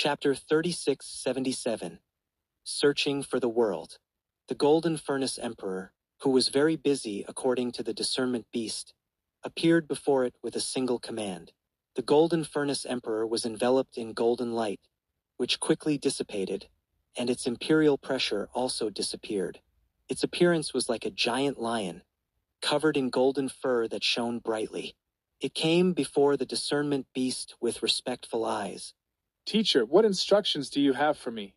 Chapter 3677. Searching for the World. The Golden Furnace Emperor, who was very busy according to the discernment beast, appeared before it with a single command. The Golden Furnace Emperor was enveloped in golden light, which quickly dissipated, and its imperial pressure also disappeared. Its appearance was like a giant lion, covered in golden fur that shone brightly. It came before the discernment beast with respectful eyes. Teacher, what instructions do you have for me?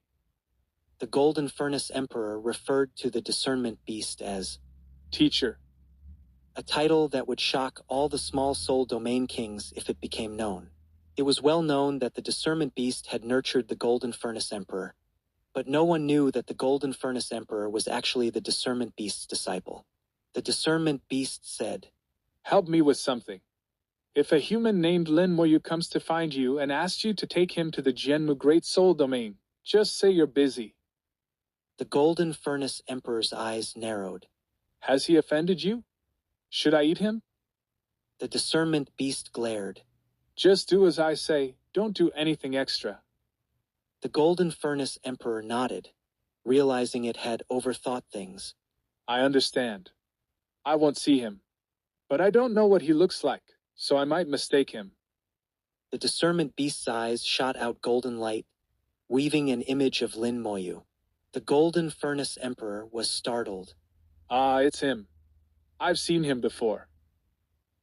The Golden Furnace Emperor referred to the discernment beast as Teacher. a title that would shock all the small soul domain kings if it became known. It was well known that the discernment beast had nurtured the Golden Furnace Emperor, but no one knew that the Golden Furnace Emperor was actually the discernment beast's disciple. The discernment beast said, Help me with something. If a human named Lin Moyu comes to find you and asks you to take him to the Jianmu Great Soul Domain, just say you're busy. The Golden Furnace Emperor's eyes narrowed. Has he offended you? Should I eat him? The discernment beast glared. Just do as I say, don't do anything extra. The Golden Furnace Emperor nodded, realizing it had overthought things. I understand. I won't see him. But I don't know what he looks like, so I might mistake him. The discernment beast's eyes shot out golden light, weaving an image of Lin Moyu. The Golden Furnace Emperor was startled. Ah, it's him. I've seen him before.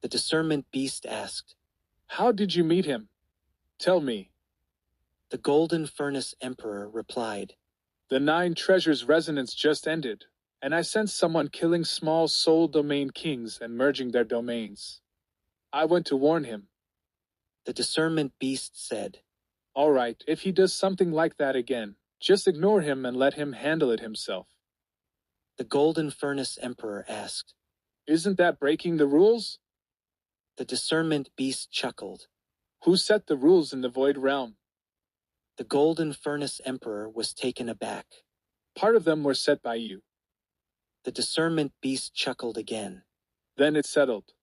The discernment beast asked, How did you meet him? Tell me. The Golden Furnace Emperor replied, The 9 Treasures resonance just ended, and I sensed someone killing small soul domain kings and merging their domains. I went to warn him. The discernment beast said, All right, if he does something like that again, just ignore him and let him handle it himself. The Golden Furnace Emperor asked, Isn't that breaking the rules? The discernment beast chuckled. Who set the rules in the Void Realm? The Golden Furnace Emperor was taken aback. Part of them were set by you. The discernment beast chuckled again. Then it's settled.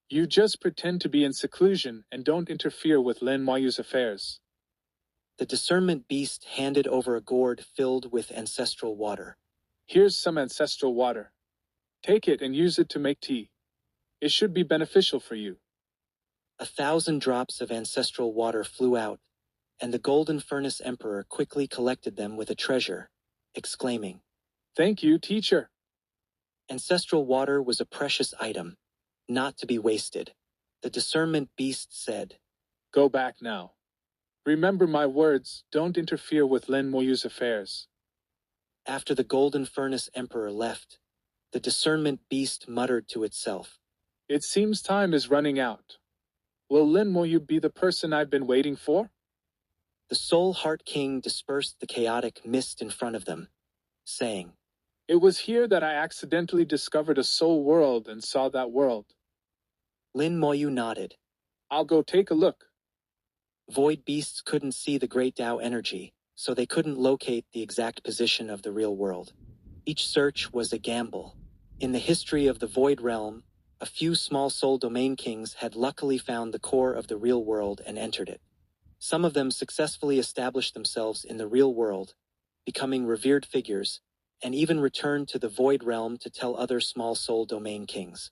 You just pretend to be in seclusion and don't interfere with Lin Moyu's affairs. The discernment beast handed over a gourd filled with ancestral water. Here's some ancestral water. Take it and use it to make tea. It should be beneficial for you. 1,000 drops of ancestral water flew out, and the Golden Furnace Emperor quickly collected them with a treasure, exclaiming, Thank you, teacher. Ancestral water was a precious item, not to be wasted. The discernment beast said, Go back now. Remember my words, don't interfere with Lin Moyu's affairs. After the Golden Furnace Emperor left, the discernment beast muttered to itself, It seems time is running out. Will Lin Moyu be the person I've been waiting for? The Soul Heart King dispersed the chaotic mist in front of them, saying, It was here that I accidentally discovered a soul world and saw that world. Lin Moyu nodded. I'll go take a look. Void beasts couldn't see the great Tao energy, so they couldn't locate the exact position of the real world. Each search was a gamble. In the history of the Void Realm, a few small soul domain kings had luckily found the core of the real world and entered it. Some of them successfully established themselves in the real world, becoming revered figures, and even returned to the Void Realm to tell other small soul domain kings.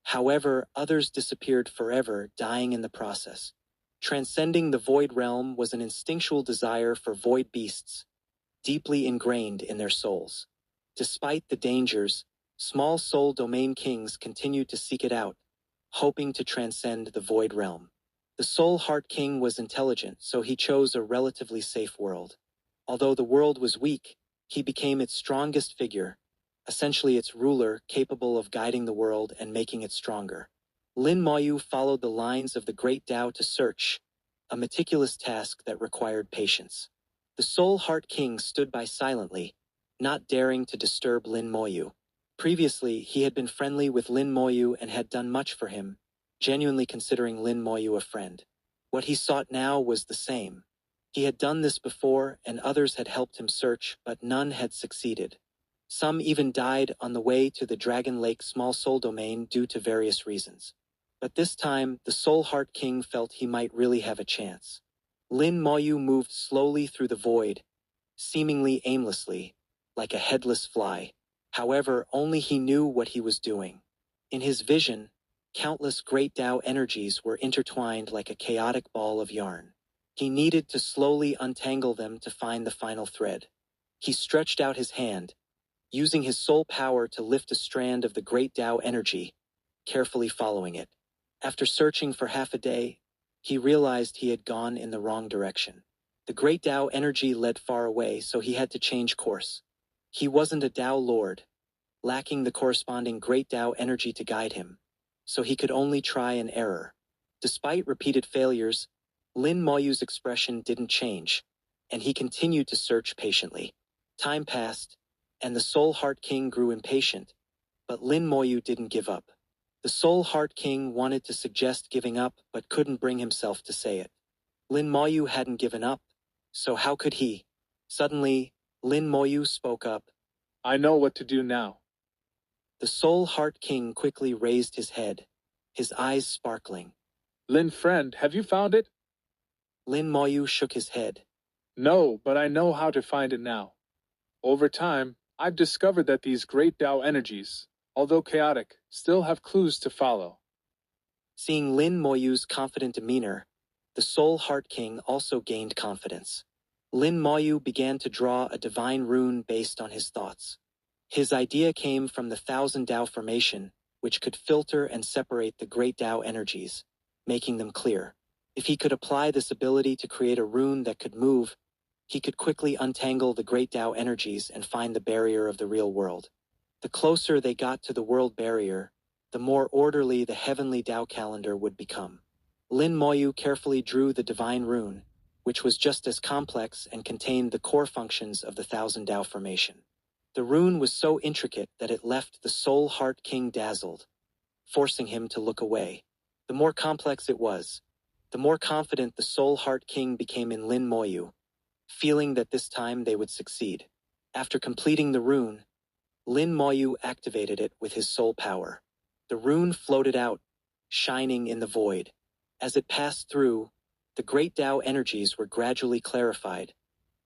However, others disappeared forever, dying in the process. Transcending the Void Realm was an instinctual desire for void beasts, deeply ingrained in their souls. Despite the dangers, small soul domain kings continued to seek it out, hoping to transcend the Void Realm. The Soul Heart King was intelligent, so he chose a relatively safe world. Although the world was weak, he became its strongest figure, essentially its ruler, capable of guiding the world and making it stronger. Lin Moyu followed the lines of the Great Tao to search, a meticulous task that required patience. The Soul Heart King stood by silently, not daring to disturb Lin Moyu. Previously, he had been friendly with Lin Moyu and had done much for him, genuinely considering Lin Moyu a friend. What he sought now was the same. He had done this before, and others had helped him search, but none had succeeded. Some even died on the way to the Dragon Lake Small Soul Domain due to various reasons. But this time, the Soul Heart King felt he might really have a chance. Lin Moyu moved slowly through the void, seemingly aimlessly, like a headless fly. However, only he knew what he was doing. In his vision, countless great Tao energies were intertwined like a chaotic ball of yarn. He needed to slowly untangle them to find the final thread. He stretched out his hand, using his soul power to lift a strand of the great Tao energy, carefully following it. After searching for half a day, he realized he had gone in the wrong direction. The great Tao energy led far away, so he had to change course. He wasn't a Tao lord, lacking the corresponding great Tao energy to guide him, so he could only try and error. Despite repeated failures, Lin Moyu's expression didn't change, and he continued to search patiently. Time passed, and the Soul Heart King grew impatient, but Lin Moyu didn't give up. The Soul Heart King wanted to suggest giving up but couldn't bring himself to say it. Lin Moyu hadn't given up, so how could he? Suddenly, Lin Moyu spoke up. I know what to do now. The Soul Heart King quickly raised his head, his eyes sparkling. Lin friend, have you found it? Lin Moyu shook his head. No, but I know how to find it now. Over time, I've discovered that these great Tao energies, although chaotic, still have clues to follow. Seeing Lin Moyu's confident demeanor, the Soul Heart King also gained confidence. Lin Moyu began to draw a divine rune based on his thoughts. His idea came from the Thousand Tao formation, which could filter and separate the great Tao energies, making them clear. If he could apply this ability to create a rune that could move, he could quickly untangle the great Tao energies and find the barrier of the real world. The closer they got to the world barrier, the more orderly the heavenly Tao calendar would become. Lin Moyu carefully drew the divine rune, which was just as complex and contained the core functions of the Thousand Tao formation. The rune was so intricate that it left the Soul Heart King dazzled, forcing him to look away. The more complex it was, the more confident the Soul Heart King became in Lin Moyu, feeling that this time they would succeed. After completing the rune, Lin Moyu activated it with his soul power. The rune floated out, shining in the void. As it passed through, the great Tao energies were gradually clarified,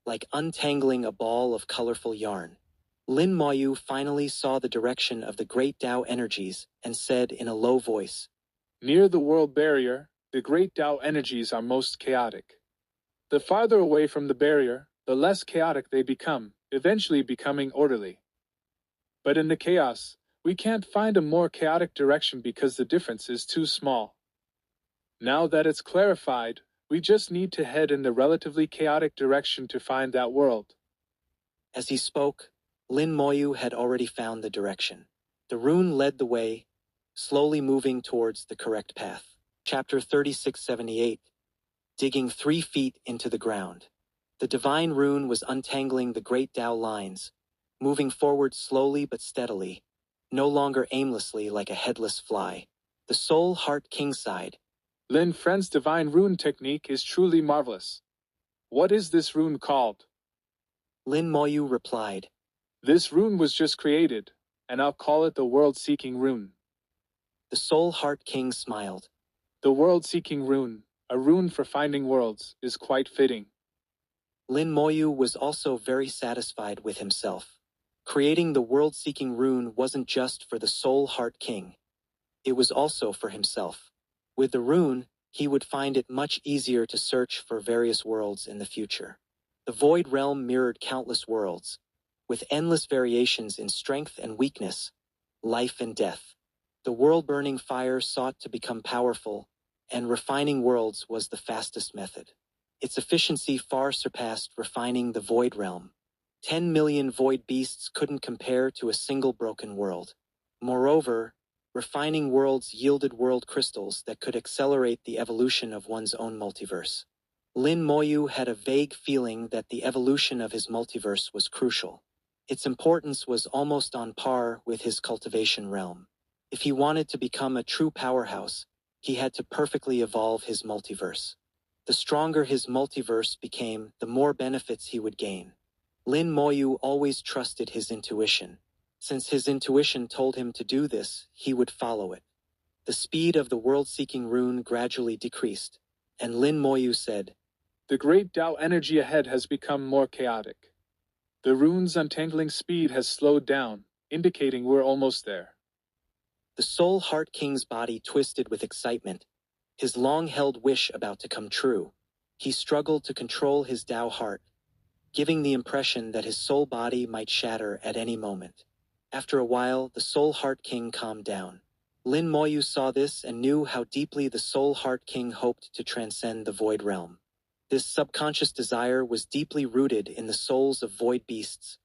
like untangling a ball of colorful yarn. Lin Moyu finally saw the direction of the great Tao energies and said in a low voice, Near the world barrier, the great Tao energies are most chaotic. The farther away from the barrier, the less chaotic they become, eventually becoming orderly. But in the chaos, we can't find a more chaotic direction because the difference is too small. Now that it's clarified, we just need to head in the relatively chaotic direction to find that world. As he spoke, Lin Moyu had already found the direction. The rune led the way, slowly moving towards the correct path. Chapter 3678. Digging 3 feet into the ground. The divine rune was untangling the great Tao lines, moving forward slowly but steadily, no longer aimlessly like a headless fly. The Soul Heart King sighed. Lin friend's divine rune technique is truly marvelous. What is this rune called? Lin Moyu replied. This rune was just created, and I'll call it the world-seeking rune. The Soul Heart King smiled. The world-seeking rune, a rune for finding worlds, is quite fitting. Lin Moyu was also very satisfied with himself. Creating the world-seeking rune wasn't just for the Soul Heart King. It was also for himself. With the rune, he would find it much easier to search for various worlds in the future. The Void Realm mirrored countless worlds, with endless variations in strength and weakness, life and death. The world-burning fire sought to become powerful, and refining worlds was the fastest method. Its efficiency far surpassed refining the Void Realm. 10 million void beasts couldn't compare to a single broken world. Moreover, refining worlds yielded world crystals that could accelerate the evolution of one's own multiverse. Lin Moyu had a vague feeling that the evolution of his multiverse was crucial. Its importance was almost on par with his cultivation realm. If he wanted to become a true powerhouse, he had to perfectly evolve his multiverse. The stronger his multiverse became, the more benefits he would gain. Lin Moyu always trusted his intuition. Since his intuition told him to do this, he would follow it. The speed of the world-seeking rune gradually decreased, and Lin Moyu said, The great Tao energy ahead has become more chaotic. The rune's untangling speed has slowed down, indicating we're almost there. The Soul Heart King's body twisted with excitement, his long-held wish about to come true. He struggled to control his Tao heart, giving the impression that his soul body might shatter at any moment. After a while, the Soul Heart King calmed down. Lin Moyu saw this and knew how deeply the Soul Heart King hoped to transcend the Void Realm. This subconscious desire was deeply rooted in the souls of void beasts,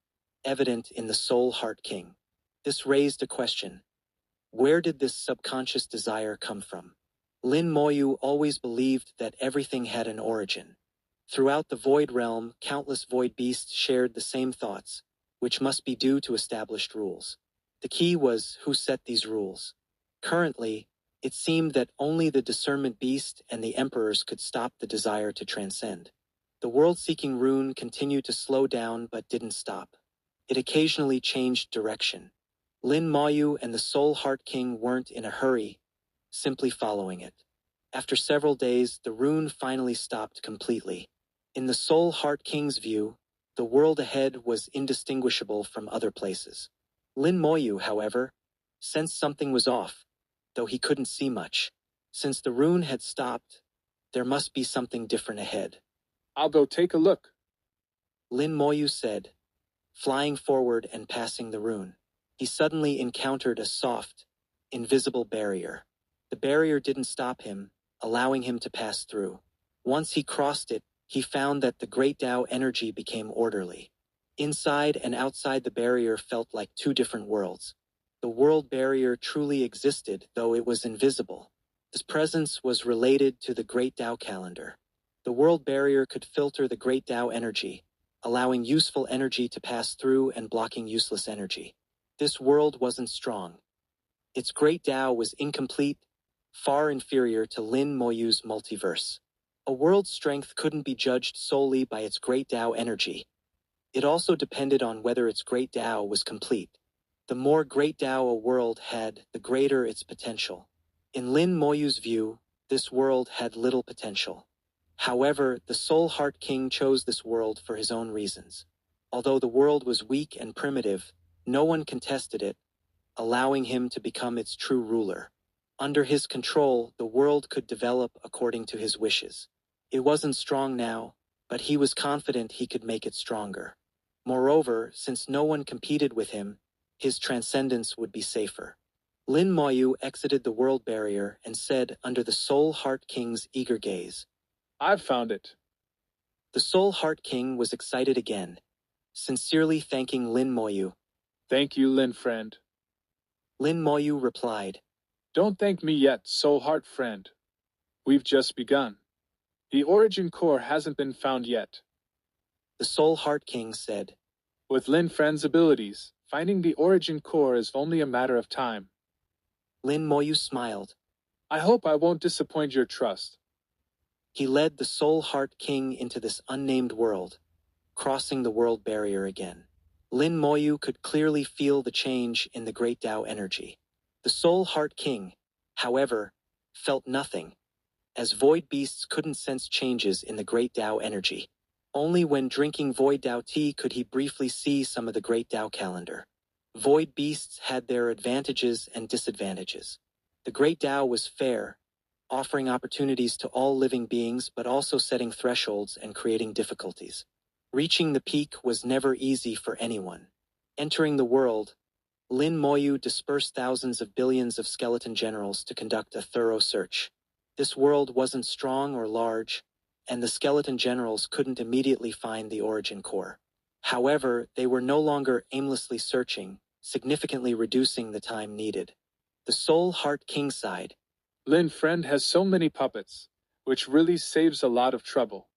evident in the Soul Heart King. This raised a question. Where did this subconscious desire come from? Lin Moyu always believed that everything had an origin. Throughout the Void Realm, countless void beasts shared the same thoughts, which must be due to established rules. The key was who set these rules. Currently, it seemed that only the discernment beast and the emperors could stop the desire to transcend. The world-seeking rune continued to slow down but didn't stop. It occasionally changed direction. Lin Moyu and the Soul Heart King weren't in a hurry, simply following it. After several days, the rune finally stopped completely. In the Soul Heart King's view, the world ahead was indistinguishable from other places. Lin Moyu, however, sensed something was off, though he couldn't see much. Since the rune had stopped, there must be something different ahead. I'll go take a look, Lin Moyu said, flying forward and passing the rune. He suddenly encountered a soft, invisible barrier. The barrier didn't stop him, allowing him to pass through. Once he crossed it, he found that the great Tao energy became orderly. Inside and outside the barrier felt like two different worlds. The world barrier truly existed, though it was invisible. This presence was related to the great Tao calendar. The world barrier could filter the great Tao energy, allowing useful energy to pass through and blocking useless energy. This world wasn't strong. Its great Tao was incomplete, far inferior to Lin Moyu's multiverse. A world's strength couldn't be judged solely by its great Tao energy. It also depended on whether its great Tao was complete. The more great Tao a world had, the greater its potential. In Lin Moyu's view, this world had little potential. However, the Soul Heart King chose this world for his own reasons. Although the world was weak and primitive, no one contested it, allowing him to become its true ruler. Under his control, the world could develop according to his wishes. It wasn't strong now, but he was confident he could make it stronger. Moreover, since no one competed with him, his transcendence would be safer. Lin Moyu exited the world barrier and said under the Soul Heart King's eager gaze. I've found it. The Soul Heart King was excited again, sincerely thanking Lin Moyu. Thank you, Lin friend. Lin Moyu replied. Don't thank me yet, Soul Heart friend. We've just begun. The origin core hasn't been found yet. The Soul Heart King said. With Lin friend's abilities, finding the origin core is only a matter of time. Lin Moyu smiled. I hope I won't disappoint your trust. He led the Soul Heart King into this unnamed world, crossing the world barrier again. Lin Moyu could clearly feel the change in the great Tao energy. The Soul Heart King, however, felt nothing, as void beasts couldn't sense changes in the great Tao energy. Only when drinking void Tao tea could he briefly see some of the great Tao calendar. Void beasts had their advantages and disadvantages. The great Tao was fair, offering opportunities to all living beings but also setting thresholds and creating difficulties. Reaching the peak was never easy for anyone. Entering the world, Lin Moyu dispersed thousands of billions of skeleton generals to conduct a thorough search. This world wasn't strong or large, and the skeleton generals couldn't immediately find the origin core. However, they were no longer aimlessly searching, significantly reducing the time needed. The Soul Heart King sighed. Lin friend has so many puppets, which really saves a lot of trouble.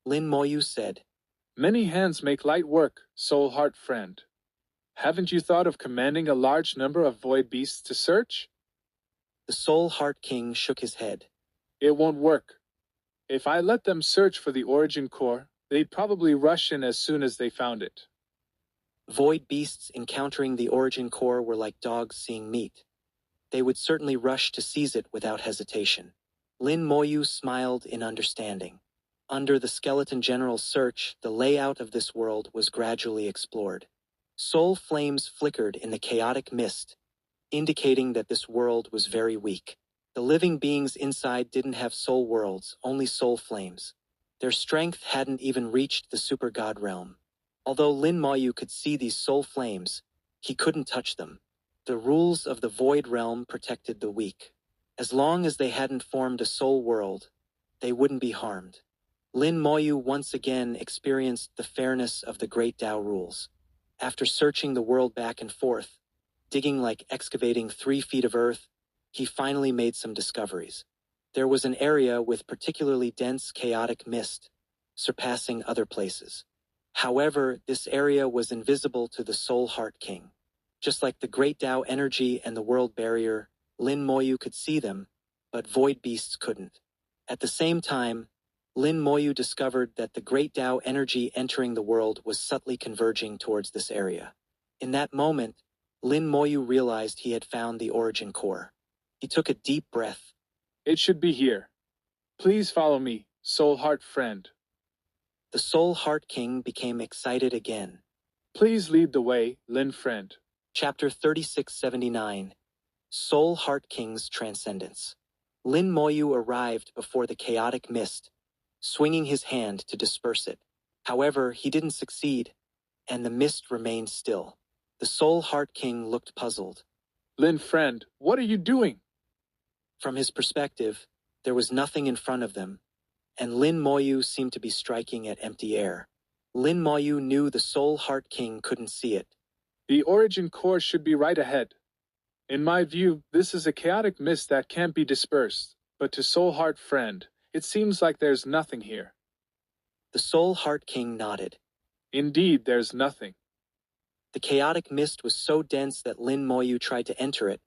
Lin Moyu said. Many hands make light work, Soul Heart friend. Haven't you thought of commanding a large number of void beasts to search? The Soul Heart King shook his head. It won't work. If I let them search for the origin core, they'd probably rush in as soon as they found it. Void beasts encountering the origin core were like dogs seeing meat. They would certainly rush to seize it without hesitation. Lin Moyu smiled in understanding. Under the Skeleton General's search, the layout of this world was gradually explored. Soul flames flickered in the chaotic mist, indicating that this world was very weak. The living beings inside didn't have soul worlds, only soul flames. Their strength hadn't even reached the super god realm. Although Lin Moyu could see these soul flames, he couldn't touch them. The rules of the void realm protected the weak. As long as they hadn't formed a soul world, they wouldn't be harmed. Lin Moyu once again experienced the fairness of the Great Tao rules. After searching the world back and forth, digging like excavating 3 feet of earth, he finally made some discoveries. There was an area with particularly dense chaotic mist, surpassing other places. However, this area was invisible to the Soul Heart King. Just like the Great Tao energy and the world barrier, Lin Moyu could see them, but void beasts couldn't. At the same time, Lin Moyu discovered that the Great Tao energy entering the world was subtly converging towards this area. In that moment, Lin Moyu realized he had found the origin core. He took a deep breath. It should be here. Please follow me, Soul Heart friend. The Soul Heart King became excited again. Please lead the way, Lin friend. Chapter 3679, Soul Heart King's Transcendence. Lin Moyu arrived before the chaotic mist, swinging his hand to disperse it. However, he didn't succeed, and the mist remained still. The Soul Heart King looked puzzled. Lin friend, what are you doing? From his perspective, there was nothing in front of them, and Lin Moyu seemed to be striking at empty air. Lin Moyu knew the Soul Heart King couldn't see it. The origin core should be right ahead. In my view, this is a chaotic mist that can't be dispersed, but to Soul Heart friend, it seems like there's nothing here. The Soul Heart King nodded. Indeed, there's nothing. The chaotic mist was so dense that Lin Moyu tried to enter it,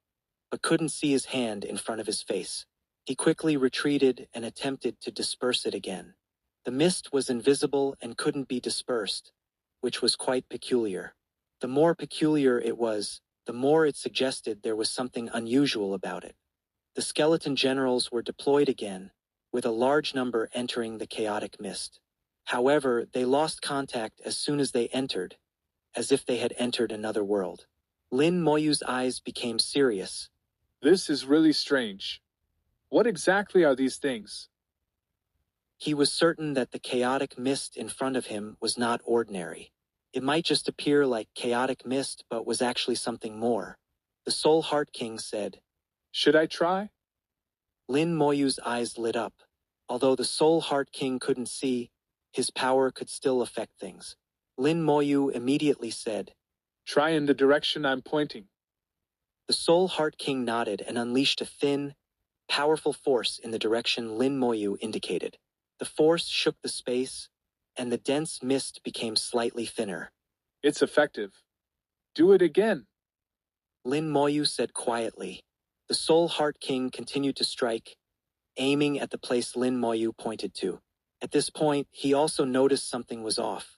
but couldn't see his hand in front of his face. He quickly retreated and attempted to disperse it again. The mist was invisible and couldn't be dispersed, which was quite peculiar. The more peculiar it was, the more it suggested there was something unusual about it. The skeleton generals were deployed again, with a large number entering the chaotic mist. However, they lost contact as soon as they entered, as if they had entered another world. Lin Moyu's eyes became serious. This is really strange. What exactly are these things? He was certain that the chaotic mist in front of him was not ordinary. It might just appear like chaotic mist, but was actually something more. The Soul Heart King said. Should I try? Lin Moyu's eyes lit up. Although the Soul Heart King couldn't see, his power could still affect things. Lin Moyu immediately said, Try in the direction I'm pointing. The Soul Heart King nodded and unleashed a thin, powerful force in the direction Lin Moyu indicated. The force shook the space, and the dense mist became slightly thinner. It's effective. Do it again. Lin Moyu said quietly. The Soul Heart King continued to strike, aiming at the place Lin Moyu pointed to. At this point, he also noticed something was off.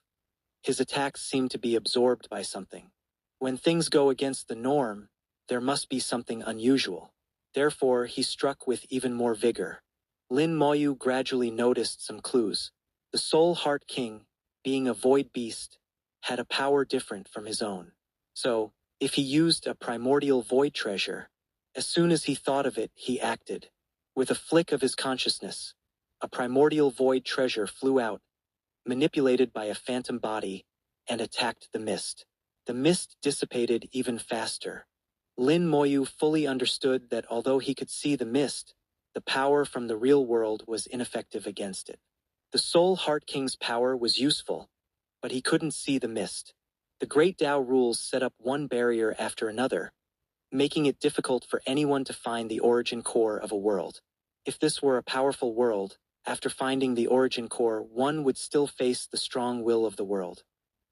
His attacks seemed to be absorbed by something. When things go against the norm, there must be something unusual. Therefore, he struck with even more vigor. Lin Moyu gradually noticed some clues. The Soul Heart King, being a void beast, had a power different from his own. So, if he used a primordial void treasure, as soon as he thought of it, he acted. With a flick of his consciousness, a primordial void treasure flew out, manipulated by a phantom body, and attacked the mist. The mist dissipated even faster. Lin Moyu fully understood that although he could see the mist, the power from the real world was ineffective against it. The Soul Heart King's power was useful, but he couldn't see the mist. The Great Tao rules set up one barrier after another, making it difficult for anyone to find the origin core of a world. If this were a powerful world, after finding the origin core, one would still face the strong will of the world.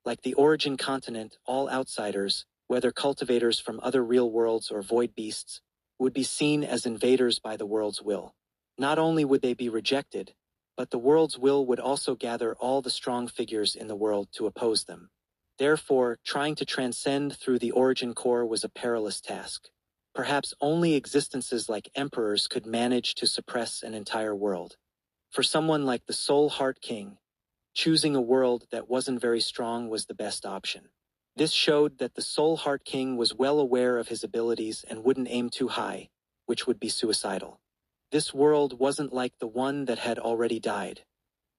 Like the origin continent, all outsiders, whether cultivators from other real worlds or void beasts, would be seen as invaders by the world's will. Not only would they be rejected, but the world's will would also gather all the strong figures in the world to oppose them. Therefore, trying to transcend through the origin core was a perilous task. Perhaps only existences like emperors could manage to suppress an entire world. For someone like the Soul Heart King, choosing a world that wasn't very strong was the best option. This showed that the Soul Heart King was well aware of his abilities and wouldn't aim too high, which would be suicidal. This world wasn't like the one that had already died.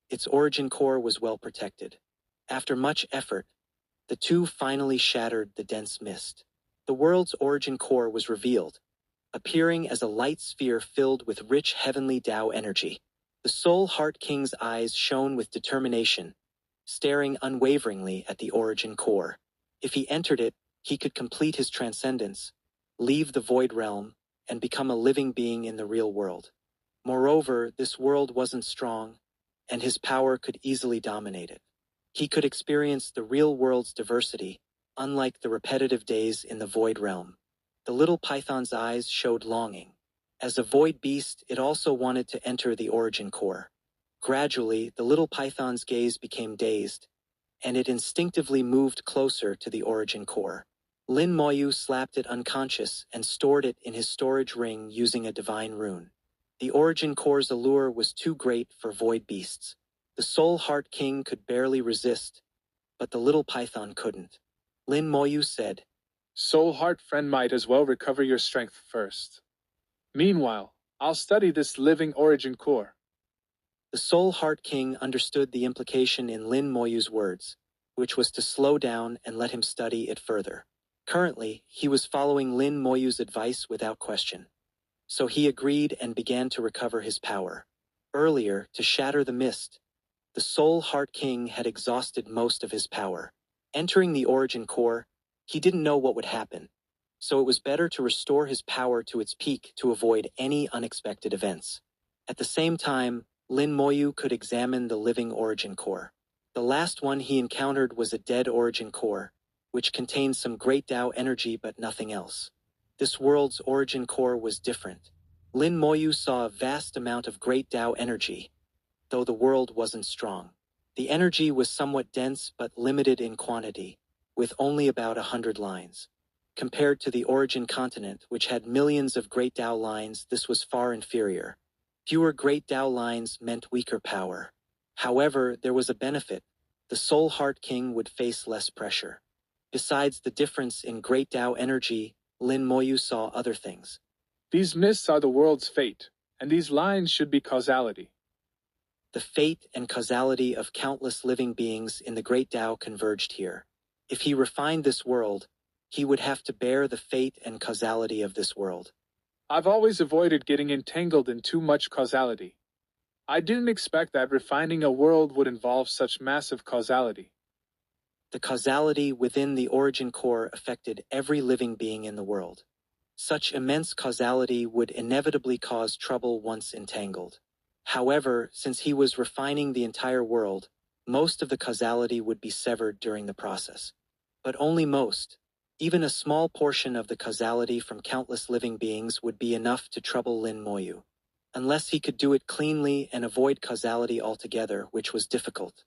Its origin core was well protected. After much effort, the two finally shattered the dense mist. The world's origin core was revealed, appearing as a light sphere filled with rich heavenly Tao energy. The Soul Heart King's eyes shone with determination, staring unwaveringly at the origin core. If he entered it, he could complete his transcendence, leave the void realm, and become a living being in the real world. Moreover, this world wasn't strong, and his power could easily dominate it. He could experience the real world's diversity, unlike the repetitive days in the void realm. The little python's eyes showed longing. As a void beast, it also wanted to enter the origin core. Gradually, the little python's gaze became dazed, and it instinctively moved closer to the origin core. Lin Moyu slapped it unconscious and stored it in his storage ring using a divine rune. The origin core's allure was too great for void beasts. The Soul Heart King could barely resist, but the little python couldn't. Lin Moyu said, Soul Heart friend might as well recover your strength first. Meanwhile, I'll study this living origin core. The Soul Heart King understood the implication in Lin Moyu's words, which was to slow down and let him study it further. Currently, he was following Lin Moyu's advice without question. So he agreed and began to recover his power. Earlier, to shatter the mist, the Soul Heart King had exhausted most of his power. Entering the origin core, he didn't know what would happen, so it was better to restore his power to its peak to avoid any unexpected events. At the same time, Lin Moyu could examine the living origin core. The last one he encountered was a dead origin core, which contained some great Tao energy but nothing else. This world's origin core was different. Lin Moyu saw a vast amount of great Tao energy, though the world wasn't strong. The energy was somewhat dense but limited in quantity, with only about 100 lines. Compared to the origin continent, which had millions of great Tao lines, this was far inferior. Fewer great Tao lines meant weaker power. However, there was a benefit. The Soul Heart King would face less pressure. Besides the difference in great Tao energy, Lin Moyu saw other things. These mists are the world's fate, and these lines should be causality. The fate and causality of countless living beings in the great Tao converged here. If he refined this world, he would have to bear the fate and causality of this world. I've always avoided getting entangled in too much causality. I didn't expect that refining a world would involve such massive causality. The causality within the origin core affected every living being in the world. Such immense causality would inevitably cause trouble once entangled. However, since he was refining the entire world, most of the causality would be severed during the process. But only most. Even a small portion of the causality from countless living beings would be enough to trouble Lin Moyu. Unless he could do it cleanly and avoid causality altogether, which was difficult.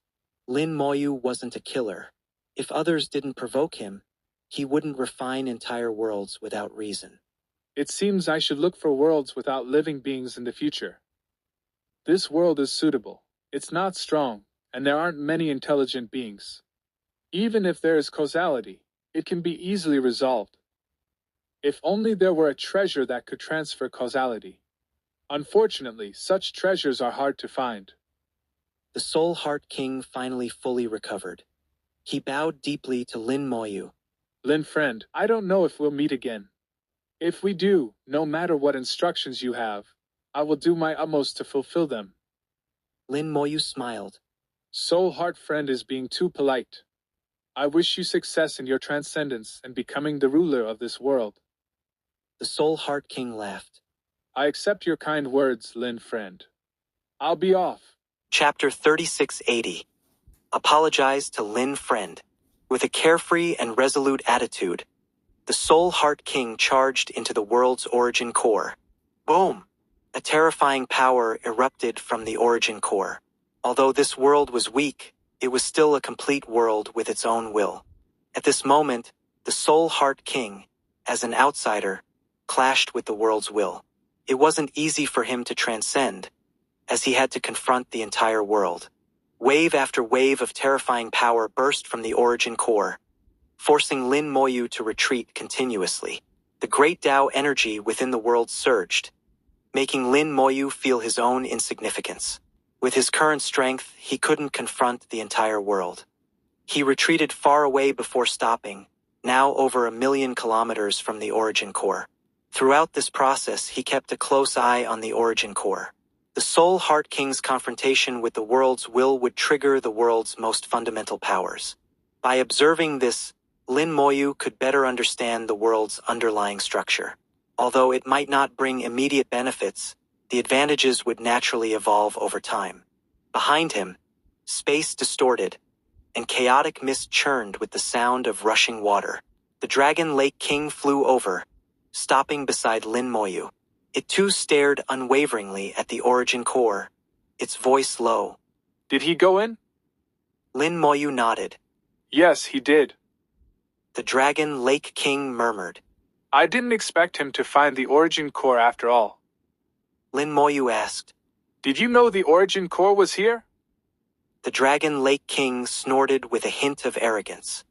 Lin Moyu wasn't a killer. If others didn't provoke him, he wouldn't refine entire worlds without reason. It seems I should look for worlds without living beings in the future. This world is suitable. It's not strong, and there aren't many intelligent beings. Even if there is causality, it can be easily resolved. If only there were a treasure that could transfer causality. Unfortunately, such treasures are hard to find. The Soul Heart King finally fully recovered. He bowed deeply to Lin Moyu. Lin friend, I don't know if we'll meet again. If we do, no matter what instructions you have, I will do my utmost to fulfill them. Lin Moyu smiled. Soul Heart friend is being too polite. I wish you success in your transcendence and becoming the ruler of this world. The Soul Heart King laughed. I accept your kind words, Lin friend. I'll be off. Chapter 3680. Apologize to Lin friend. With a carefree and resolute attitude, the Soul Heart King charged into the world's origin core. Boom! A terrifying power erupted from the origin core. Although this world was weak, it was still a complete world with its own will. At this moment, the Soul Heart King, as an outsider, clashed with the world's will. It wasn't easy for him to transcend, as he had to confront the entire world. Wave after wave of terrifying power burst from the origin core, forcing Lin Moyu to retreat continuously. The great Tao energy within the world surged, making Lin Moyu feel his own insignificance. With his current strength, he couldn't confront the entire world. He retreated far away before stopping, now over 1,000,000 kilometers from the origin core. Throughout this process, he kept a close eye on the origin core. The Soul Heart King's confrontation with the world's will would trigger the world's most fundamental powers. By observing this, Lin Moyu could better understand the world's underlying structure. Although it might not bring immediate benefits, the advantages would naturally evolve over time. Behind him, space distorted, and chaotic mist churned with the sound of rushing water. The Dragon Lake King flew over, stopping beside Lin Moyu. It too stared unwaveringly at the origin core, its voice low. Did he go in? Lin Moyu nodded. Yes, he did. The Dragon Lake King murmured. I didn't expect him to find the origin core after all. Lin Moyu asked. Did you know the origin core was here? The Dragon Lake King snorted with a hint of arrogance.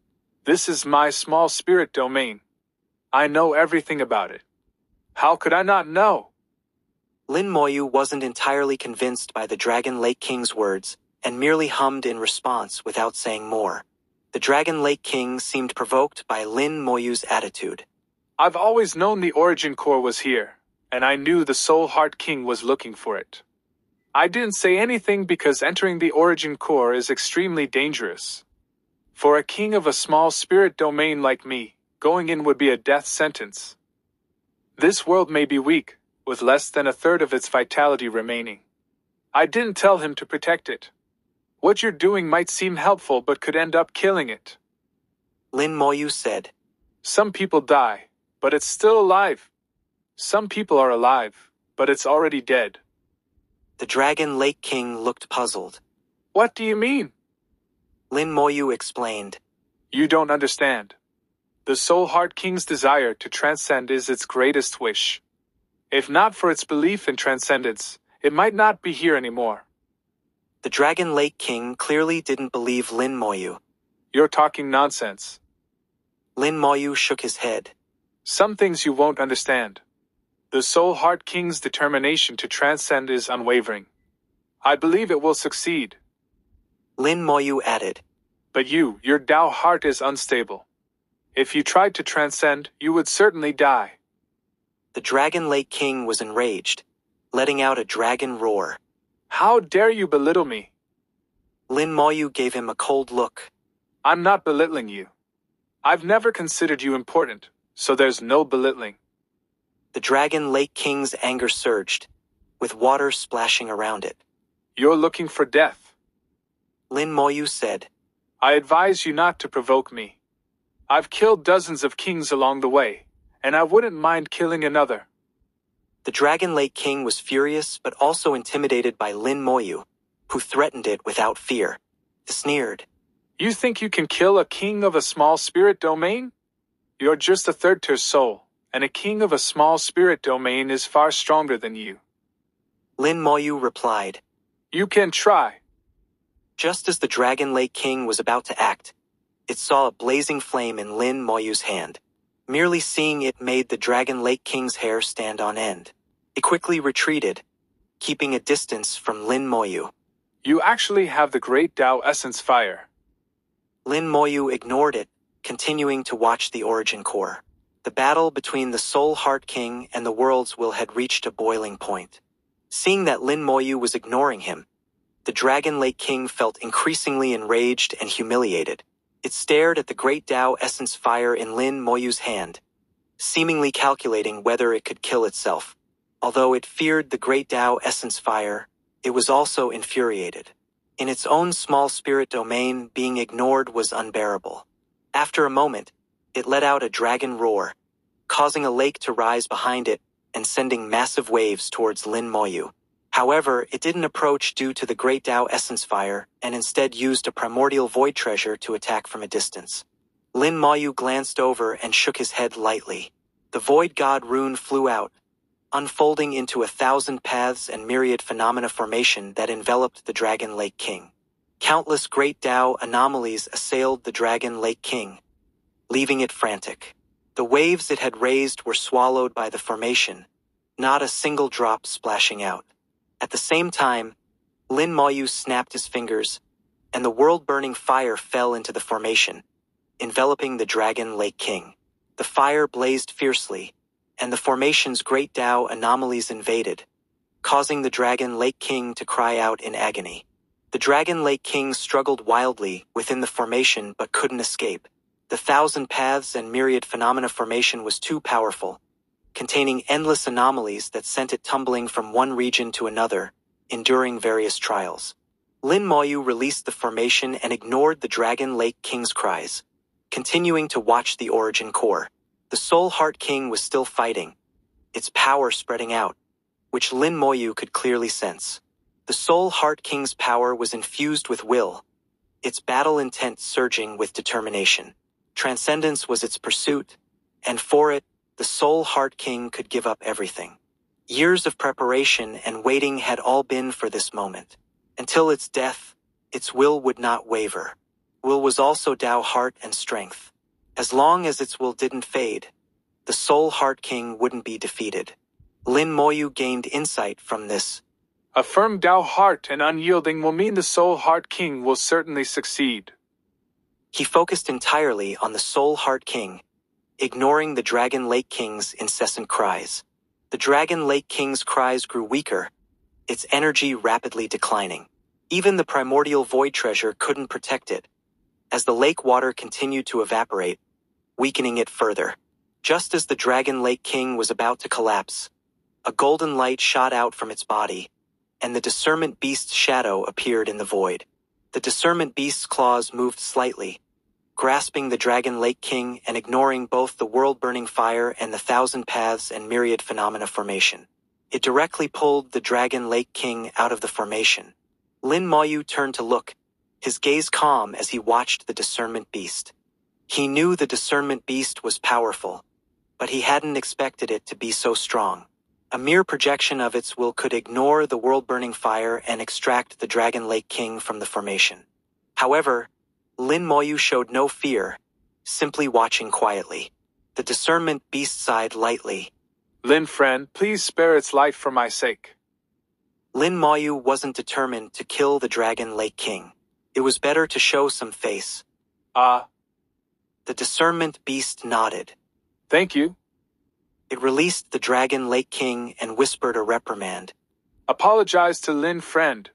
This is my small spirit domain. I know everything about it. How could I not know? Lin Moyu wasn't entirely convinced by the Dragon Lake King's words, and merely hummed in response without saying more. The Dragon Lake King seemed provoked by Lin Moyu's attitude. I've always known the origin core was here, and I knew the Soul Heart King was looking for it. I didn't say anything because entering the origin core is extremely dangerous. For a king of a small spirit domain like me, going in would be a death sentence. This world may be weak, with less than a third of its vitality remaining. I didn't tell him to protect it. What you're doing might seem helpful but could end up killing it. Lin Moyu said. Some people die, but it's still alive. Some people are alive, but it's already dead. The Dragon Lake King looked puzzled. What do you mean? Lin Moyu explained. You don't understand. The Soul Heart King's desire to transcend is its greatest wish. If not for its belief in transcendence, it might not be here anymore. The Dragon Lake King clearly didn't believe Lin Moyu. You're talking nonsense. Lin Moyu shook his head. Some things you won't understand. The Soul Heart King's determination to transcend is unwavering. I believe it will succeed. Lin Moyu added. But your Tao heart is unstable. If you tried to transcend, you would certainly die. The Dragon Lake King was enraged, letting out a dragon roar. How dare you belittle me? Lin Moyu gave him a cold look. I'm not belittling you. I've never considered you important, so there's no belittling. The Dragon Lake King's anger surged, with water splashing around it. You're looking for death. Lin Moyu said. I advise you not to provoke me. I've killed dozens of kings along the way, and I wouldn't mind killing another. The Dragon Lake King was furious but also intimidated by Lin Moyu, who threatened it without fear. He sneered. You think you can kill a king of a small spirit domain? You're just a third-tier soul, and a king of a small spirit domain is far stronger than you. Lin Moyu replied. You can try. Just as the Dragon Lake King was about to act, it saw a blazing flame in Lin Moyu's hand. Merely seeing it made the Dragon Lake King's hair stand on end. It quickly retreated, keeping a distance from Lin Moyu. You actually have the great Tao essence fire. Lin Moyu ignored it, continuing to watch the origin core. The battle between the Soul Heart King and the world's will had reached a boiling point. Seeing that Lin Moyu was ignoring him, the Dragon Lake King felt increasingly enraged and humiliated. It stared at the great Tao essence fire in Lin Moyu's hand, seemingly calculating whether it could kill itself. Although it feared the great Tao essence fire, it was also infuriated. In its own small spirit domain, being ignored was unbearable. After a moment, it let out a dragon roar, causing a lake to rise behind it and sending massive waves towards Lin Moyu. However, it didn't approach due to the great Tao essence fire and instead used a primordial void treasure to attack from a distance. Lin Moyu glanced over and shook his head lightly. The void god rune flew out, unfolding into 1,000 paths and myriad phenomena formation that enveloped the Dragon Lake King. Countless great Tao anomalies assailed the Dragon Lake King, leaving it frantic. The waves it had raised were swallowed by the formation, not a single drop splashing out. At the same time, Lin Moyu snapped his fingers, and the world-burning fire fell into the formation, enveloping the Dragon Lake King. The fire blazed fiercely, and the formation's great Tao anomalies invaded, causing the Dragon Lake King to cry out in agony. The Dragon Lake King struggled wildly within the formation but couldn't escape. The 1,000 paths and myriad phenomena formation was too powerful, containing endless anomalies that sent it tumbling from one region to another, enduring various trials. Lin Moyu released the formation and ignored the Dragon Lake King's cries, continuing to watch the origin core. The Soul Heart King was still fighting, its power spreading out, which Lin Moyu could clearly sense. The Soul Heart King's power was infused with will, its battle intent surging with determination. Transcendence was its pursuit, and for it, the Soul Heart King could give up everything. Years of preparation and waiting had all been for this moment. Until its death, its will would not waver. Will was also Tao heart and strength. As long as its will didn't fade, the Soul Heart King wouldn't be defeated. Lin Moyu gained insight from this. A firm Tao heart and unyielding will mean the Soul Heart King will certainly succeed. He focused entirely on the Soul Heart King, ignoring the Dragon Lake King's incessant cries. The Dragon Lake King's cries grew weaker, its energy rapidly declining. Even the primordial void treasure couldn't protect it, as the lake water continued to evaporate, weakening it further. Just as the Dragon Lake King was about to collapse, a golden light shot out from its body, and the discernment beast's shadow appeared in the void. The discernment beast's claws moved slightly, grasping the Dragon Lake King and ignoring both the world-burning fire and the 1,000 paths and myriad phenomena formation. It directly pulled the Dragon Lake King out of the formation. Lin Moyu turned to look, his gaze calm as he watched the discernment beast. He knew the discernment beast was powerful, but he hadn't expected it to be so strong. A mere projection of its will could ignore the world-burning fire and extract the Dragon Lake King from the formation. However, Lin Moyu showed no fear, simply watching quietly. The discernment beast sighed lightly. Lin friend, please spare its life for my sake. Lin Moyu wasn't determined to kill the Dragon Lake King. It was better to show some face. The discernment beast nodded. Thank you. It released the Dragon Lake King and whispered a reprimand. Apologize to Lin friend.